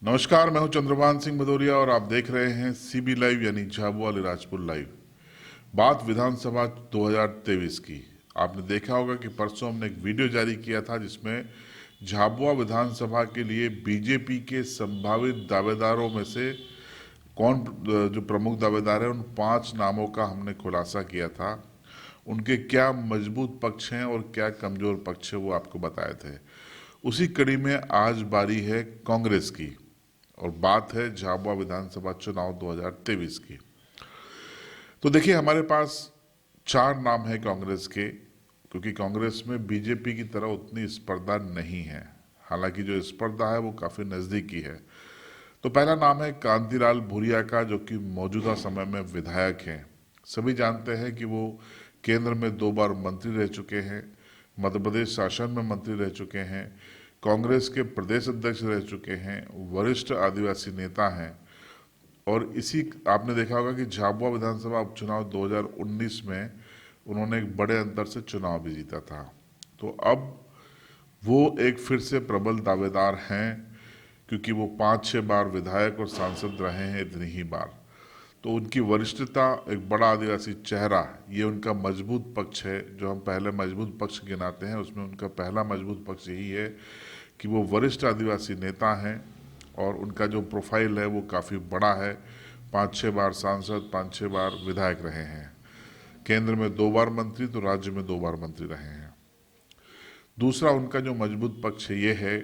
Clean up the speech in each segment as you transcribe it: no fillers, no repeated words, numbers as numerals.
नमस्कार, मैं हूं चंद्रभान सिंह भदौरिया और आप देख रहे हैं सीबी लाइव यानी झाबुआ अलीराजपुर लाइव। बात विधानसभा 2023 की। आपने देखा होगा कि परसों हमने एक वीडियो जारी किया था जिसमें झाबुआ विधानसभा के लिए बीजेपी के संभावित दावेदारों में से कौन जो प्रमुख दावेदार हैं उन 5 नामों का हमने खुलासा किया था। उनके क्या मजबूत पक्ष हैं और क्या कमजोर पक्ष है वो आपको बताए थे। उसी कड़ी में आज बारी है कांग्रेस की और बात है झाबुआ विधानसभा चुनाव 2023 की। तो देखिए, हमारे पास 4 नाम है कांग्रेस के, क्योंकि कांग्रेस में बीजेपी की तरह उतनी स्पर्धा नहीं है। हालांकि जो स्पर्धा है वो काफी नजदीकी है। तो पहला नाम है कांतिलाल भूरिया का, जो कि मौजूदा समय में विधायक हैं। सभी जानते हैं कि वो केंद्र में 2 बार मंत्री रह चुके हैं, मध्य प्रदेश शासन में मंत्री रह चुके हैं, कांग्रेस के प्रदेश अध्यक्ष रह चुके हैं, वरिष्ठ आदिवासी नेता हैं। और इसी आपने देखा होगा कि झाबुआ विधानसभा उपचुनाव 2019 में उन्होंने एक बड़े अंतर से चुनाव भी जीता था। तो अब वो एक फिर से प्रबल दावेदार हैं, क्योंकि वो 5-6 बार विधायक और सांसद रहे हैं इतनी ही बार। तो उनकी वरिष्ठता, एक बड़ा आदिवासी चेहरा, ये उनका मजबूत पक्ष है। जो हम पहले मजबूत पक्ष गिनाते हैं उसमें उनका पहला मजबूत पक्ष यही है कि वो वरिष्ठ आदिवासी नेता हैं और उनका जो प्रोफाइल है वो काफ़ी बड़ा है। 5-6 बार सांसद, 5-6 बार विधायक रहे हैं, केंद्र में 2 बार मंत्री तो राज्य में 2 बार मंत्री रहे हैं। दूसरा उनका जो मजबूत पक्ष ये है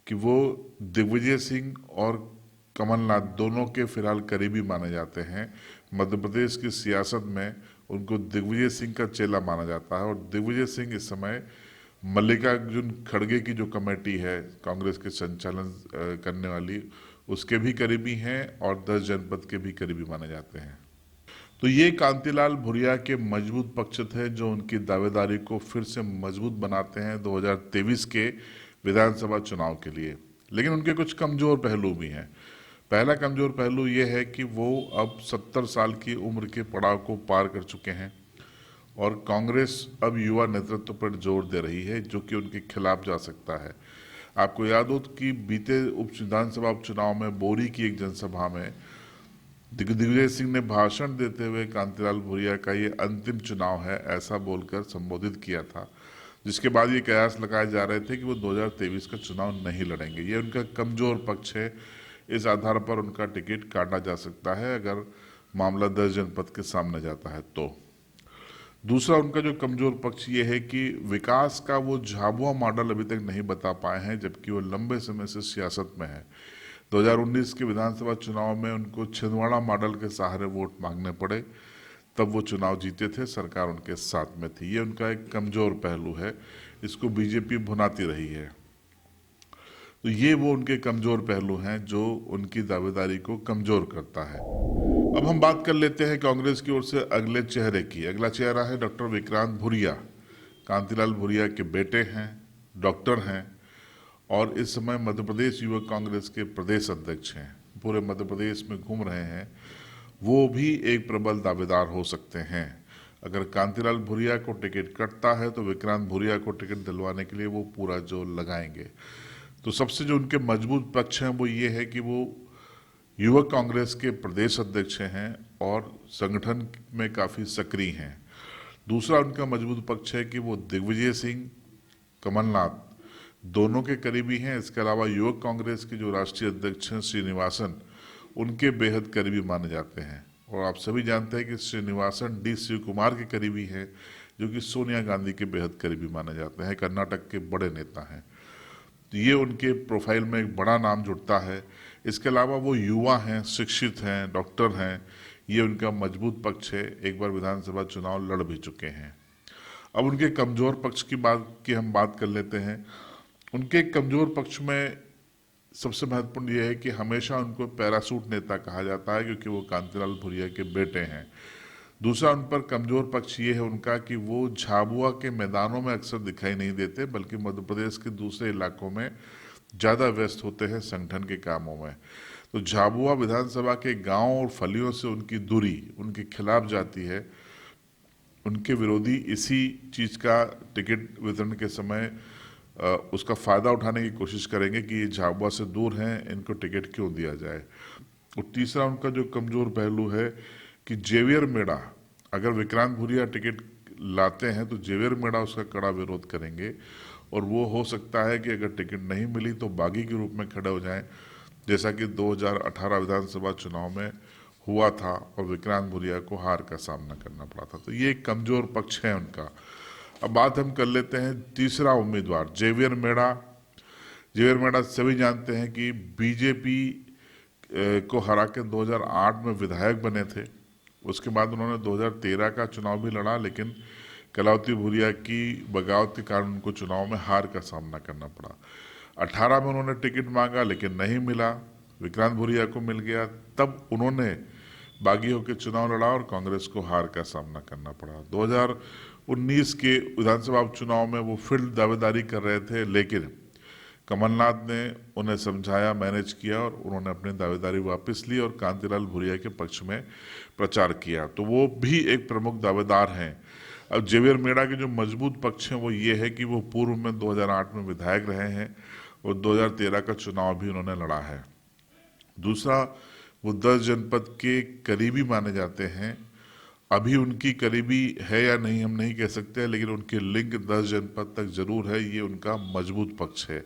कि वो दिग्विजय सिंह और कमलनाथ दोनों के फिलहाल करीबी माने जाते हैं। मध्य प्रदेश की सियासत में उनको दिग्विजय सिंह का चेला माना जाता है और दिग्विजय सिंह इस समय मल्लिकार्जुन खड़गे की जो कमेटी है कांग्रेस के संचालन करने वाली, उसके भी करीबी हैं और 10 जनपद के भी करीबी माने जाते हैं। तो ये कांतिलाल भूरिया के मजबूत पक्ष थे जो उनकी दावेदारी को फिर से मजबूत बनाते हैं 2023 के विधानसभा चुनाव के लिए। लेकिन उनके कुछ कमजोर पहलू भी हैं। पहला कमजोर पहलू ये है कि वो अब 70 साल की उम्र के पड़ाव को पार कर चुके हैं और कांग्रेस अब युवा नेतृत्व पर जोर दे रही है, जो कि उनके खिलाफ जा सकता है। आपको याद हो कि बीते विधानसभा उपचुनाव में बोरी की एक जनसभा में दिग्विजय सिंह ने भाषण देते हुए कांतिलाल भूरिया का ये अंतिम चुनाव है ऐसा बोलकर संबोधित किया था, जिसके बाद ये कयास लगाए जा रहे थे कि वो 2023 का चुनाव नहीं लड़ेंगे। ये उनका कमजोर पक्ष है। इस आधार पर उनका टिकट काटा जा सकता है अगर मामला 10 जनपद के सामने जाता है तो। दूसरा उनका जो कमजोर पक्ष ये है कि विकास का वो झाबुआ मॉडल अभी तक नहीं बता पाए हैं, जबकि वो लंबे समय से सियासत में है। 2019 के विधानसभा चुनाव में उनको छिंदवाड़ा मॉडल के सहारे वोट मांगने पड़े, तब वो चुनाव जीते थे, सरकार उनके साथ में थी। ये उनका एक कमजोर पहलू है, इसको बीजेपी भुनाती रही है। तो ये वो उनके कमजोर पहलू हैं जो उनकी दावेदारी को कमजोर करता है। अब हम बात कर लेते हैं कांग्रेस की ओर से अगले चेहरे की। अगला चेहरा है डॉक्टर विक्रांत भूरिया। कांतिलाल भूरिया के बेटे हैं, डॉक्टर हैं और इस समय मध्य प्रदेश युवक कांग्रेस के प्रदेश अध्यक्ष हैं। पूरे मध्य प्रदेश में घूम रहे हैं। वो भी एक प्रबल दावेदार हो सकते हैं। अगर कांतिलाल भूरिया को टिकट कटता है तो विक्रांत भूरिया को टिकट दिलवाने के लिए वो पूरा जोर लगाएंगे। तो सबसे जो उनके मजबूत पक्ष हैं वो ये है कि वो युवक कांग्रेस के प्रदेश अध्यक्ष हैं और संगठन में काफ़ी सक्रिय हैं। दूसरा उनका मजबूत पक्ष है कि वो दिग्विजय सिंह, कमलनाथ दोनों के करीबी हैं। इसके अलावा युवक कांग्रेस के जो राष्ट्रीय अध्यक्ष हैं श्रीनिवासन, उनके बेहद करीबी माने जाते हैं। और आप सभी जानते हैं कि श्रीनिवासन डी शिव कुमार के करीबी हैं, जो कि सोनिया गांधी के बेहद करीबी माने जाते हैं, कर्नाटक के बड़े नेता हैं। तो ये उनके प्रोफाइल में एक बड़ा नाम जुड़ता है। इसके अलावा वो युवा हैं, शिक्षित हैं, डॉक्टर हैं। ये उनका मजबूत पक्ष है, एक बार विधानसभा चुनाव लड़ भी चुके हैं। अब उनके कमजोर पक्ष की हम बात कर लेते हैं। उनके कमजोर पक्ष में सबसे महत्वपूर्ण यह है कि हमेशा उनको पैरासूट नेता कहा जाता है, क्योंकि वो कांतिलाल भूरिया के बेटे हैं। दूसरा उन पर कमजोर पक्ष ये है उनका कि वो झाबुआ के मैदानों में अक्सर दिखाई नहीं देते, बल्कि मध्य प्रदेश के दूसरे इलाकों में ज़्यादा व्यस्त होते हैं संगठन के कामों में। तो झाबुआ विधानसभा के गांव और फलियों से उनकी दूरी उनके खिलाफ जाती है। उनके विरोधी इसी चीज़ का टिकट वितरण के समय उसका फ़ायदा उठाने की कोशिश करेंगे कि ये झाबुआ से दूर हैं, इनको टिकट क्यों दिया जाए। और तीसरा उनका जो कमज़ोर पहलू है कि जेवियर मेड़ा, अगर विक्रांत भूरिया टिकट लाते हैं तो जेवियर मेड़ा उसका कड़ा विरोध करेंगे और वो हो सकता है कि अगर टिकट नहीं मिली तो बागी के रूप में खड़े हो जाएं, जैसा कि 2018 विधानसभा चुनाव में हुआ था और विक्रांत भूरिया को हार का सामना करना पड़ा था। तो ये एक कमज़ोर पक्ष है उनका। अब बात हम कर लेते हैं तीसरा उम्मीदवार जेवियर मेड़ा। जेवियर मेड़ा सभी जानते हैं कि बीजेपी को हरा के 2008 में विधायक बने थे। उसके बाद उन्होंने 2013 का चुनाव भी लड़ा, लेकिन कलावती भूरिया की बगावत के कारण उनको चुनाव में हार का सामना करना पड़ा। 18 में उन्होंने टिकट मांगा लेकिन नहीं मिला, विक्रांत भूरिया को मिल गया। तब उन्होंने बागी होकर चुनाव लड़ा और कांग्रेस को हार का सामना करना पड़ा। 2019 के विधानसभा उपचुनाव में वो फिर दावेदारी कर रहे थे, लेकिन कमलनाथ ने उन्हें समझाया, मैनेज किया और उन्होंने अपनी दावेदारी वापस ली और कांतिलाल भूरिया के पक्ष में प्रचार किया। तो वो भी एक प्रमुख दावेदार हैं। अब जेवियर मेड़ा के जो मजबूत पक्ष हैं वो ये है कि वो पूर्व में 2008 में विधायक रहे हैं और 2013 का चुनाव भी उन्होंने लड़ा है। दूसरा, वो 10 जनपद के करीबी माने जाते हैं। अभी उनकी करीबी है या नहीं हम नहीं कह सकते, लेकिन उनके लिंक 10 जनपद तक जरूर है। ये उनका मजबूत पक्ष है।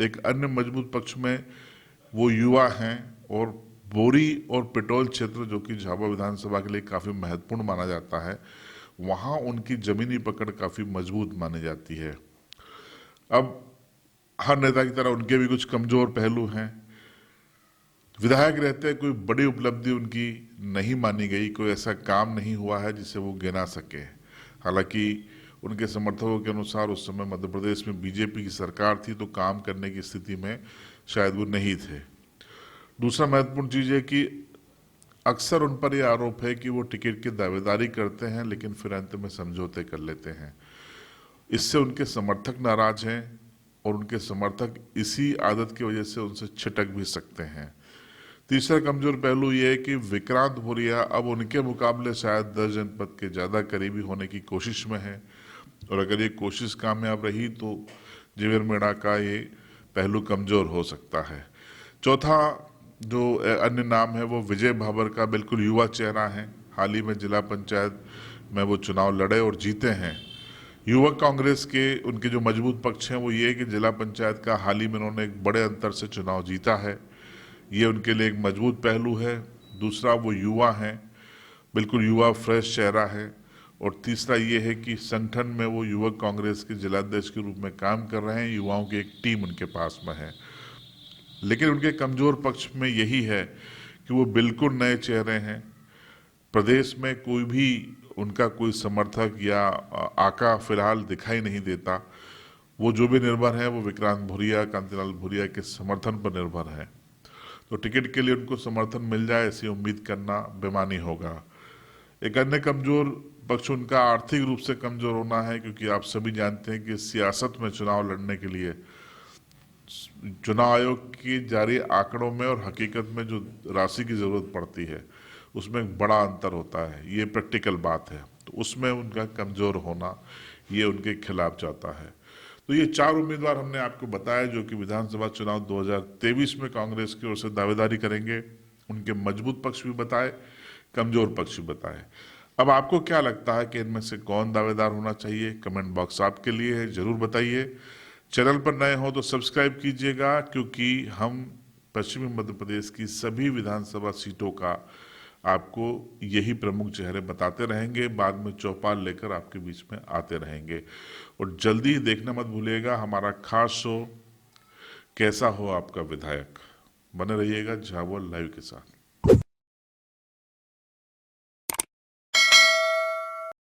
एक अन्य मजबूत पक्ष में वो युवा हैं और बोरी और पिटोल क्षेत्र, जो कि झाबुआ विधानसभा के लिए काफ़ी महत्वपूर्ण माना जाता है, वहाँ उनकी जमीनी पकड़ काफ़ी मजबूत मानी जाती है। अब हर नेता की तरह उनके भी कुछ कमज़ोर पहलू हैं। विधायक रहते कोई बड़ी उपलब्धि उनकी नहीं मानी गई, कोई ऐसा काम नहीं हुआ है जिसे वो गिना सके। हालांकि उनके समर्थकों के अनुसार उस समय मध्य प्रदेश में बीजेपी की सरकार थी, तो काम करने की स्थिति में शायद वो नहीं थे। दूसरा महत्वपूर्ण चीज़ है कि अक्सर उन पर यह आरोप है कि वो टिकट की दावेदारी करते हैं लेकिन फिर अंत में समझौते कर लेते हैं। इससे उनके समर्थक नाराज हैं और उनके समर्थक इसी आदत की वजह से उनसे छिटक भी सकते हैं। तीसरा कमजोर पहलू यह है कि विक्रांत भूरिया अब उनके मुकाबले शायद 10 जनपद के ज़्यादा करीबी होने की कोशिश में है और अगर ये कोशिश कामयाब रही तो जेवियर मेड़ा का ये पहलू कमज़ोर हो सकता है। चौथा जो अन्य नाम है वो विजय भाबर का बिल्कुल युवा चेहरा है। हाल ही में जिला पंचायत में वो चुनाव लड़े और जीते हैं। युवक कांग्रेस के उनके जो मजबूत पक्ष हैं वो ये है कि जिला पंचायत का हाल ही में उन्होंने एक बड़े अंतर से चुनाव जीता है, ये उनके लिए एक मजबूत पहलू है। दूसरा, वो युवा हैं, बिल्कुल युवा फ्रेश चेहरा है। और तीसरा ये है कि संगठन में वो युवक कांग्रेस के जिलाध्यक्ष के रूप में काम कर रहे हैं, युवाओं की एक टीम उनके पास में है। लेकिन उनके कमजोर पक्ष में यही है कि वो बिल्कुल नए चेहरे हैं। प्रदेश में कोई भी उनका कोई समर्थक या आका फिलहाल दिखाई नहीं देता। वो जो भी निर्भर है वो विक्रांत भूरिया, कांतिलाल भूरिया के समर्थन पर निर्भर है। तो टिकट के लिए उनको समर्थन मिल जाए ऐसी उम्मीद करना बेमानी होगा। एक अन्य कमजोर पक्ष उनका आर्थिक रूप से कमजोर होना है, क्योंकि आप सभी जानते हैं कि सियासत में चुनाव लड़ने के लिए चुनाव आयोग की जारी आंकड़ों में और हकीकत में जो राशि की जरूरत पड़ती है उसमें एक बड़ा अंतर होता है, ये प्रैक्टिकल बात है। तो उसमें उनका कमजोर होना ये उनके खिलाफ जाता है। तो ये 4 उम्मीदवार हमने आपको बताया जो कि विधानसभा चुनाव 2023 में कांग्रेस की ओर से दावेदारी करेंगे। उनके मजबूत पक्ष भी बताए, कमजोर पक्ष भी बताए। अब आपको क्या लगता है कि इनमें से कौन दावेदार होना चाहिए? कमेंट बॉक्स आपके लिए है, जरूर बताइए। चैनल पर नए हो तो सब्सक्राइब कीजिएगा, क्योंकि हम पश्चिमी मध्य प्रदेश की सभी विधानसभा सीटों का आपको यही प्रमुख चेहरे बताते रहेंगे, बाद में चौपाल लेकर आपके बीच में आते रहेंगे। और जल्दी ही देखना मत भूलिएगा हमारा खास शो कैसा हो आपका विधायक। बने रहिएगा झाबुआ लाइव के साथ।